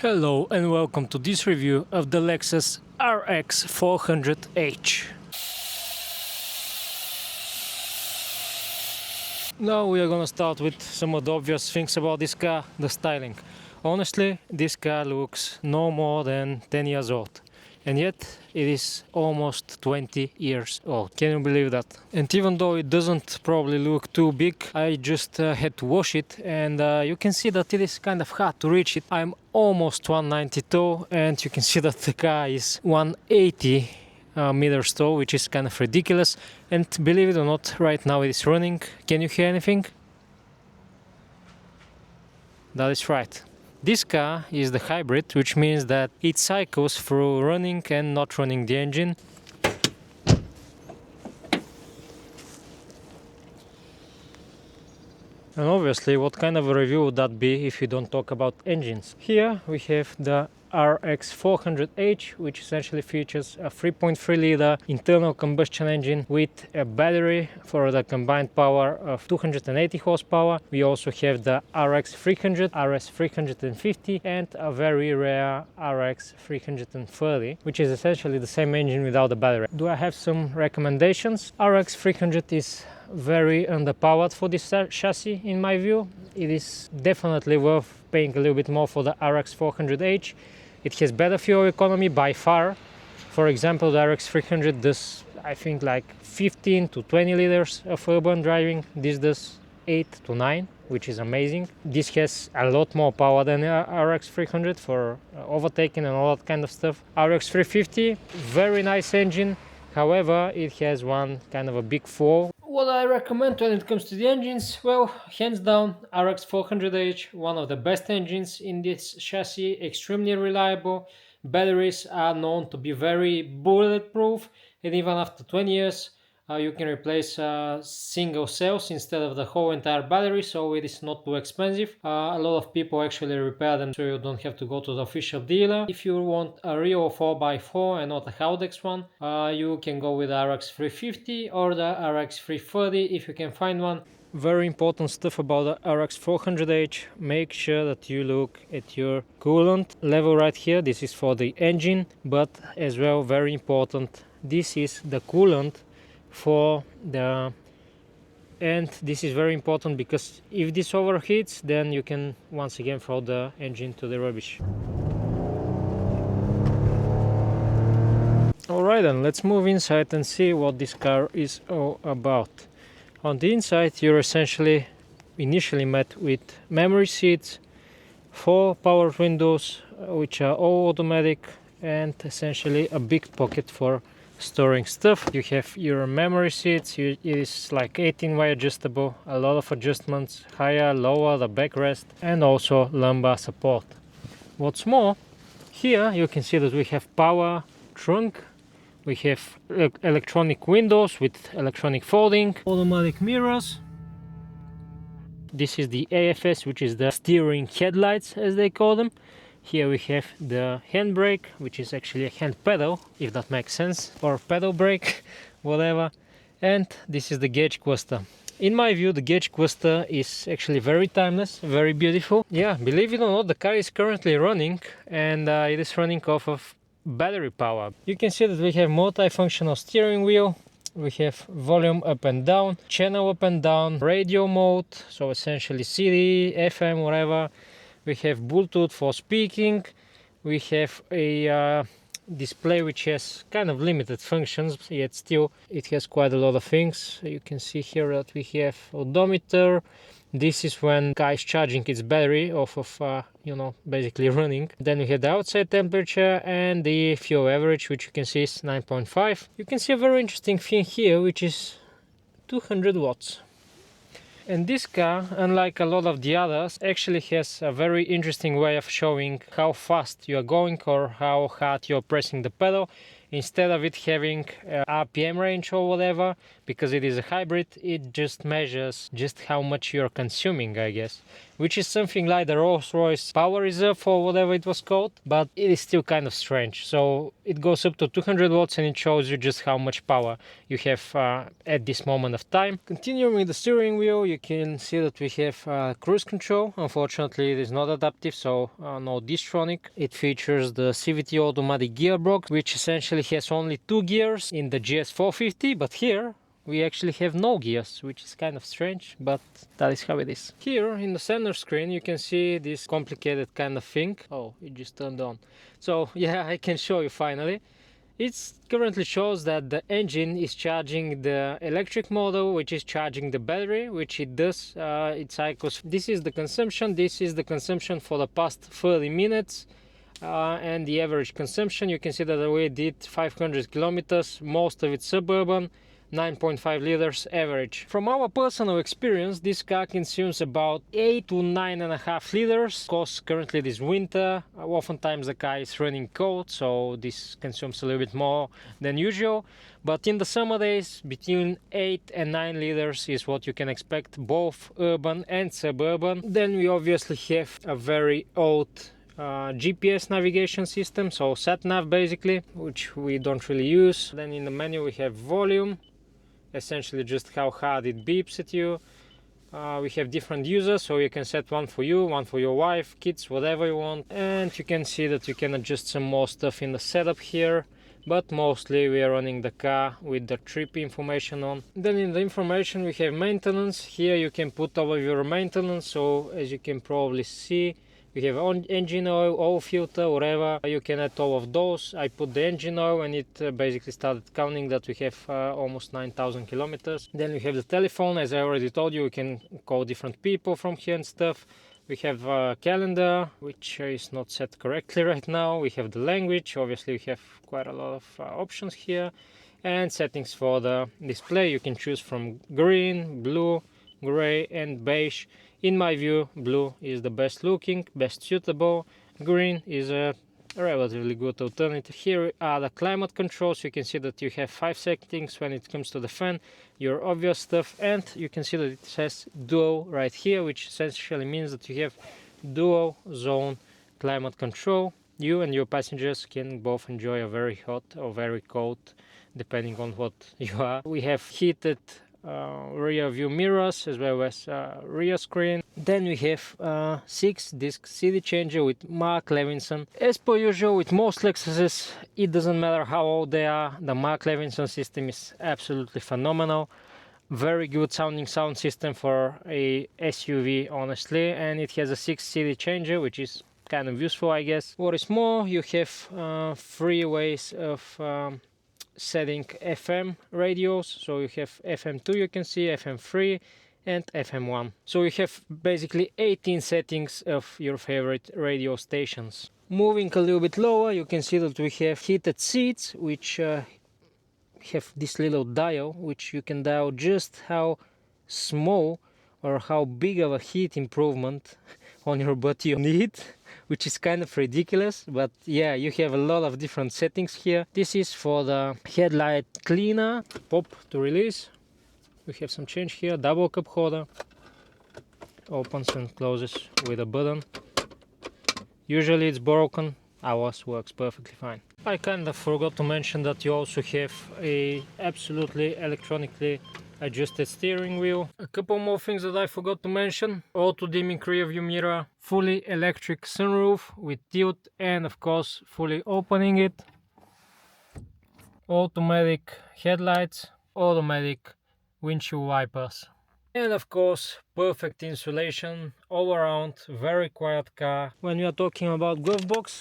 Hello and welcome to this review of the Lexus RX400h. Now we are gonna start with some of the obvious things about this car, the styling. Honestly, this car looks no more than 10 years old. And yet it is almost 20 years old. Can you believe that? And even though it doesn't probably look too big, I just had to wash it, and you can see that it is kind of hard to reach it. I'm almost 192 and you can see that the car is 180 meters tall, which is kind of ridiculous. And believe it or not, right now it is running. Can you hear anything? That is right. This car is the hybrid, which means that it cycles through running and not running the engine. And obviously, what kind of a review would that be if you don't talk about engines? Here we have the RX400h, which essentially features a 3.3 liter internal combustion engine with a battery for the combined power of 280 horsepower. We also have the RX300, RS350 and a very rare RX330, which is essentially the same engine without the battery. Do I have some recommendations? RX300 is very underpowered for this chassis in my view. It is definitely worth paying a little bit more for the RX400h. It has better fuel economy by far. For example, the RX300 does, I think, like 15 to 20 liters of urban driving. This does 8 to 9, which is amazing. This has a lot more power than the RX300 for overtaking and all that kind of stuff. RX350, very nice engine. However, it has one kind of a big flaw. What I recommend when it comes to the engines, well, hands down, RX400h, one of the best engines in this chassis, extremely reliable. Batteries are known to be very bulletproof, and even after 20 years, you can replace single cells instead of the whole entire battery, so it is not too expensive. A lot of people actually repair them, so you don't have to go to the official dealer. If you want a real 4x4 and not a Haldex one, you can go with the RX350 or the RX330 if you can find one. Very important stuff about the RX400h, make sure that you look at your coolant level right here. This is for the engine, but as well, very important, this is the coolant for the, and this is very important because if this overheats, then you can once again throw the engine to the rubbish. Alright then, let's move inside and see what this car is all about. On the inside, you're essentially initially met with memory seats, 4 power windows which are all automatic, and essentially a big pocket for storing stuff. You have your memory seats. It is like 18-way adjustable, a lot of adjustments, higher, lower, the backrest, and also lumbar support. What's more, here you can see that we have power trunk, we have electronic windows with electronic folding, automatic mirrors. This is the AFS, which is the steering headlights as they call them. Here we have the handbrake, which is actually a hand pedal, if that makes sense, or pedal brake, whatever. And this is the gauge cluster. In my view, the gauge cluster is actually very timeless, very beautiful. Yeah, believe it or not, the car is currently running, and it is running off of battery power. You can see that we have multifunctional steering wheel. We have volume up and down, channel up and down, radio mode, so essentially CD, FM, whatever. We have Bluetooth for speaking. We have a display which has kind of limited functions, yet still it has quite a lot of things. You can see here that we have odometer. This is when car is charging its battery off of, basically running. Then we have the outside temperature and the fuel average, which you can see is 9.5. You can see a very interesting thing here, which is 200 watts. And this car, unlike a lot of the others, actually has a very interesting way of showing how fast you are going or how hard you're pressing the pedal. Instead of it having a RPM range or whatever, because it is a hybrid, it just measures just how much you're consuming, I guess, which is something like the Rolls-Royce power reserve or whatever it was called, but it is still kind of strange. So it goes up to 200 watts and it shows you just how much power you have at this moment of time. Continuing with the steering wheel, you can see that we have cruise control. Unfortunately, it is not adaptive, so no Distronic. It features the CVT automatic gearbox, which essentially has only 2 gears in the GS450, but here we actually have no gears, which is kind of strange, but that is how it is. Here in the center screen you can see this complicated kind of thing. Oh, it just turned on. So yeah, I can show you finally. It currently shows that the engine is charging the electric motor, which is charging the battery, which it does. It cycles. This is the consumption for the past 30 minutes. And the average consumption, you can see that we did 500 kilometers, most of it suburban, 9.5 liters average. From our personal experience, this car consumes about 8 to 9.5 liters. Of course, currently it is winter, oftentimes the car is running cold, so this consumes a little bit more than usual. But in the summer days, between 8 and 9 liters is what you can expect, both urban and suburban. Then we obviously have a very old GPS navigation system, so sat-nav basically, which we don't really use. Then in the menu we have volume, essentially just how hard it beeps at you. We have different users, so you can set one for you, one for your wife, kids, whatever you want. And you can see that you can adjust some more stuff in the setup here, but mostly we are running the car with the trip information on. Then in the information we have maintenance. Here you can put all of your maintenance, so as you can probably see, we have engine oil filter, whatever. You can add all of those. I put the engine oil and it basically started counting that we have almost 9,000 kilometers. Then we have the telephone. As I already told you, we can call different people from here and stuff. We have a calendar, which is not set correctly right now. We have the language. Obviously, we have quite a lot of options here. And settings for the display. You can choose from green, blue, gray and beige. In my view, blue is the best looking, best suitable. Green is a relatively good alternative. Here are the climate controls. You can see that you have 5 settings when it comes to the fan, your obvious stuff, and you can see that it says dual right here, which essentially means that you have dual zone climate control. You and your passengers can both enjoy a very hot or very cold, depending on what you are. We have heated rear view mirrors as well as rear screen. Then we have 6-disc CD changer with Mark Levinson. As per usual with most Lexuses, it doesn't matter how old they are, the Mark Levinson system is absolutely phenomenal. Very good sounding sound system for a SUV, honestly, and it has a 6 CD changer, which is kind of useful, I guess. What is more, you have 3 ways of setting FM radios. So you have FM2, you can see FM3 and FM1. So you have basically 18 settings of your favorite radio stations. Moving a little bit lower, you can see that we have heated seats, which have this little dial, which you can dial just how small or how big of a heat improvement on your butt you need, which is kind of ridiculous, but yeah, you have a lot of different settings here. This is for the headlight cleaner, pop to release. We have some change here, double cup holder, opens and closes with a button. Usually it's broken, ours works perfectly fine. I kind of forgot to mention that you also have a absolutely electronically adjusted steering wheel. A couple more things that I forgot to mention: auto dimming rear view mirror, fully electric sunroof with tilt, and of course fully opening it, automatic headlights, automatic windshield wipers, and of course perfect insulation all around. Very quiet car. When we are talking about glove box,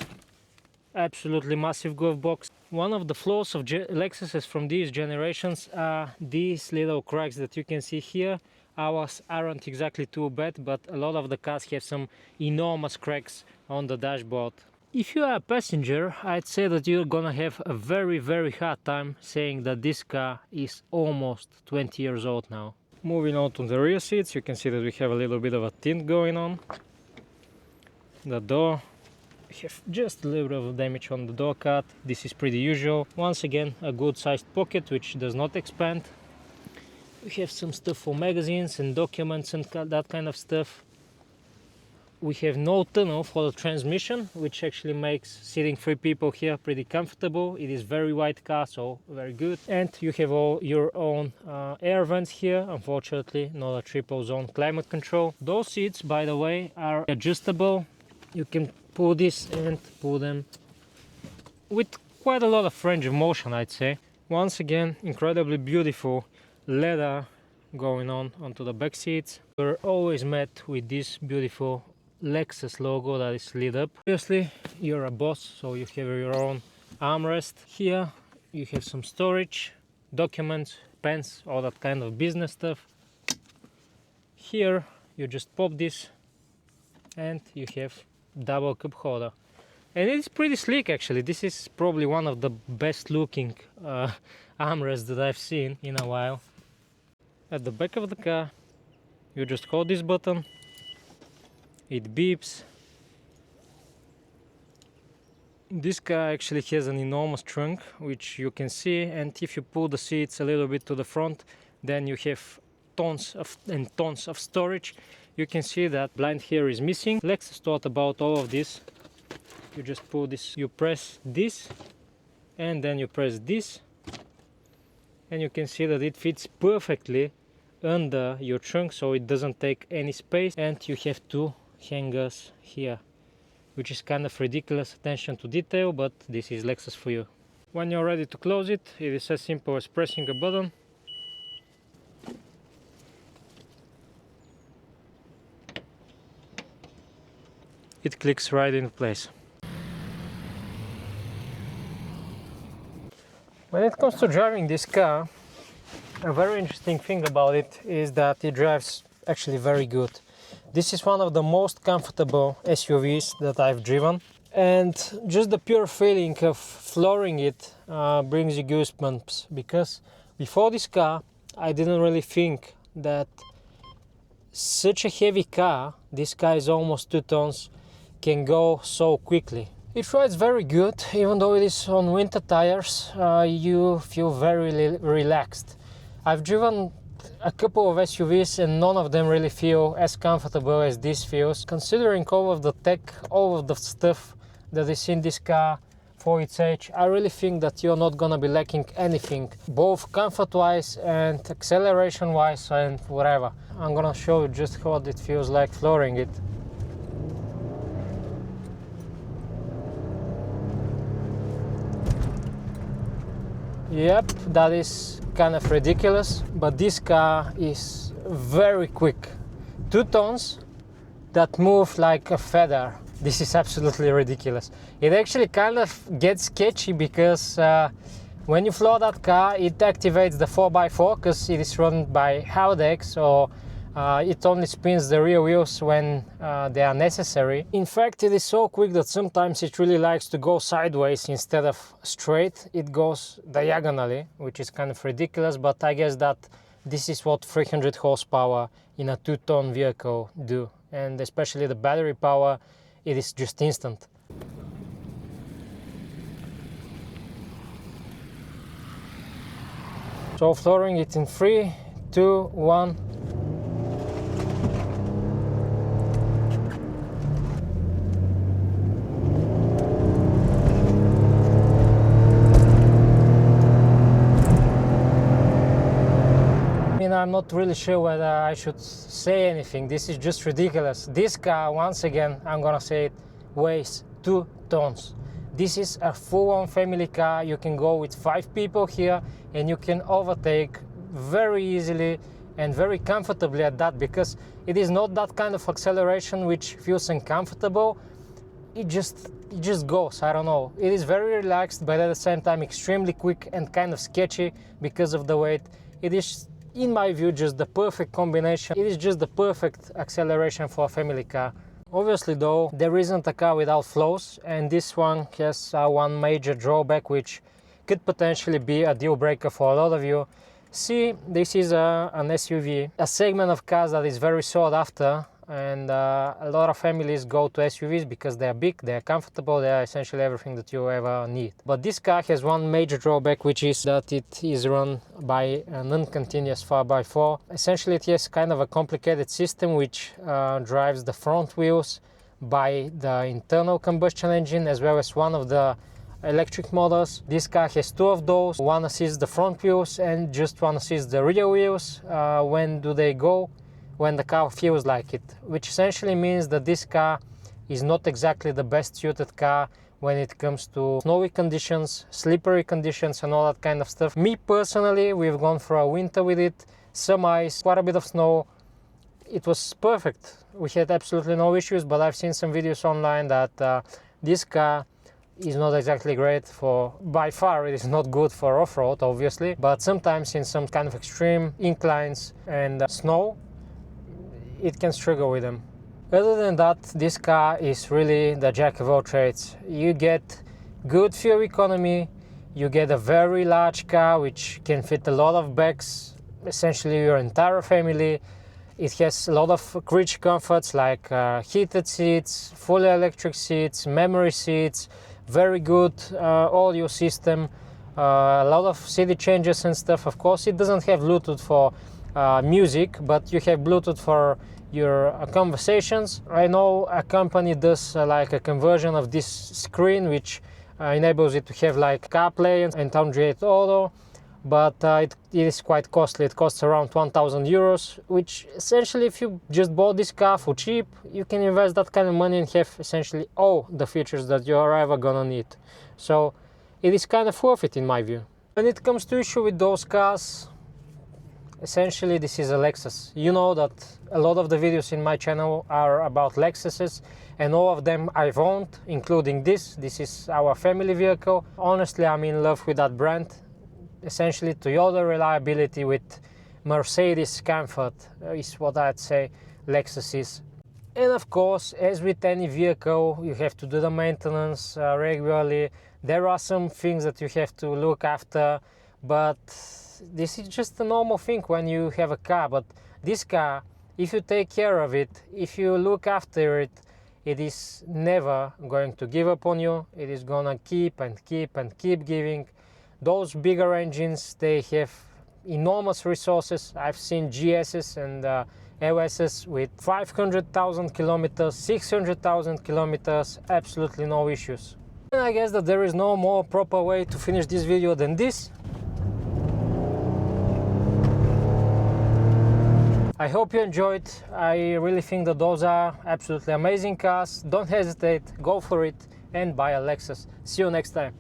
absolutely massive glove box. One of the flaws of Lexuses from these generations are these little cracks that you can see here. Ours aren't exactly too bad, but a lot of the cars have some enormous cracks on the dashboard. If you are a passenger, I'd say that you're gonna have a very hard time saying that this car is almost 20 years old now. Moving on to the rear seats, you can see that we have a little bit of a tint going on. The door, we have just a little bit of damage on the door cut. This is pretty usual. Once again, a good sized pocket which does not expand. We have some stuff for magazines and documents and that kind of stuff. We have no tunnel for the transmission, which actually makes sitting 3 people here pretty comfortable. It is very wide car, so very good. And you have all your own air vents here. Unfortunately, not a triple zone climate control. Those seats, by the way, are adjustable. You can pull this and pull them with quite a lot of range of motion, I'd say. Once again, incredibly beautiful leather going on onto the back seats. We're always met with this beautiful Lexus logo that is lit up. Obviously, you're a boss, so you have your own armrest. Here you have some storage, documents, pens, all that kind of business stuff. Here you just pop this and you have double cup holder. And it's pretty sleek actually. This is probably one of the best looking armrests that I've seen in a while. At the back of the car, you just hold this button. It beeps. This car actually has an enormous trunk, which you can see, and if you pull the seats a little bit to the front, then you have tons of storage. You can see that blind here is missing. Lexus thought about all of this. You just pull this, you press this, and then you press this, and you can see that it fits perfectly under your trunk, so it doesn't take any space. And you have 2 hangers here, which is kind of ridiculous attention to detail, but this is Lexus for you. When you're ready to close it, it is as simple as pressing a button. It clicks right into place. When it comes to driving this car, a very interesting thing about it is that it drives actually very good. This is one of the most comfortable SUVs that I've driven, and just the pure feeling of flooring it brings you goosebumps, because before this car I didn't really think that such a heavy car, this car is almost 2 tons, can go so quickly. It rides very good, even though it is on winter tires. You feel very relaxed. I've driven a couple of SUVs and none of them really feel as comfortable as this feels. Considering all of the tech, all of the stuff that is in this car for its age, I really think that you're not gonna be lacking anything, both comfort-wise and acceleration-wise and whatever. I'm gonna show you just what it feels like flooring it. Yep, that is kind of ridiculous, but this car is very quick. 2 tons that move like a feather. This is absolutely ridiculous. It actually kind of gets sketchy because when you floor that car, it activates the 4x4 because it is run by Haldex, so it only spins the rear wheels when they are necessary. In fact, it is so quick that sometimes it really likes to go sideways instead of straight. It goes diagonally, which is kind of ridiculous, but I guess that this is what 300 horsepower in a 2-ton vehicle do, and especially the battery power, it is just instant. So flooring it in 3, 2, 1. I'm not really sure whether I should say anything. This is just ridiculous. This car, once again, I'm gonna say it, weighs 2 tons. This is a full-on family car. You can go with 5 people here and you can overtake very easily and very comfortably at that, because it is not that kind of acceleration which feels uncomfortable. It just goes, I don't know. It is very relaxed, but at the same time extremely quick and kind of sketchy because of the weight. It is, in my view, just the perfect combination. It is just the perfect acceleration for a family car. Obviously though, there isn't a car without flaws, and this one has one major drawback which could potentially be a deal breaker for a lot of you. See, this is an SUV, a segment of cars that is very sought after and a lot of families go to SUVs because they are big, they are comfortable, they are essentially everything that you ever need. But this car has one major drawback, which is that it is run by a non-continuous 4x4. Essentially it has kind of a complicated system which drives the front wheels by the internal combustion engine as well as one of the electric motors. This car has two of those. One assists the front wheels and just one assists the rear wheels. When do they go? When the car feels like it, which essentially means that this car is not exactly the best suited car when it comes to snowy conditions, slippery conditions and all that kind of stuff. Me personally, we've gone for a winter with it, some ice, quite a bit of snow. It was perfect. We had absolutely no issues, but I've seen some videos online that this car is not exactly great for, by far it is not good for off-road obviously, but sometimes in some kind of extreme inclines and snow, it can struggle with them. Other than that, this car is really the jack of all trades. You get good fuel economy, you get a very large car which can fit a lot of bags, essentially your entire family. It has a lot of rich comforts like heated seats, fully electric seats, memory seats, very good audio system, a lot of CD changes and stuff. Of course it doesn't have Bluetooth for music, but you have Bluetooth for your conversations. I know a company does like a conversion of this screen which enables it to have like CarPlay and Android Auto, but it is quite costly. It costs around 1,000 euros, which essentially if you just bought this car for cheap, you can invest that kind of money and have essentially all the features that you are ever gonna need. So it is kind of worth it in my view. When it comes to issue with those cars, essentially this is a Lexus. You know that a lot of the videos in my channel are about Lexuses, and all of them I've owned, including this. This is our family vehicle. Honestly, I'm in love with that brand. Essentially Toyota reliability with Mercedes comfort is what I'd say Lexus is. And of course, as with any vehicle, you have to do the maintenance regularly. There are some things that you have to look after, but this is just a normal thing when you have a car. But this car, if you take care of it, if you look after it, it is never going to give up on you. It is gonna keep and keep and keep giving. Those bigger engines, they have enormous resources. I've seen GSs and LSs with 500,000 kilometers, 600,000 kilometers, absolutely no issues. And I guess that there is no more proper way to finish this video than this. I hope you enjoyed. I really think that those are absolutely amazing cars. Don't hesitate, go for it and buy a Lexus. See you next time.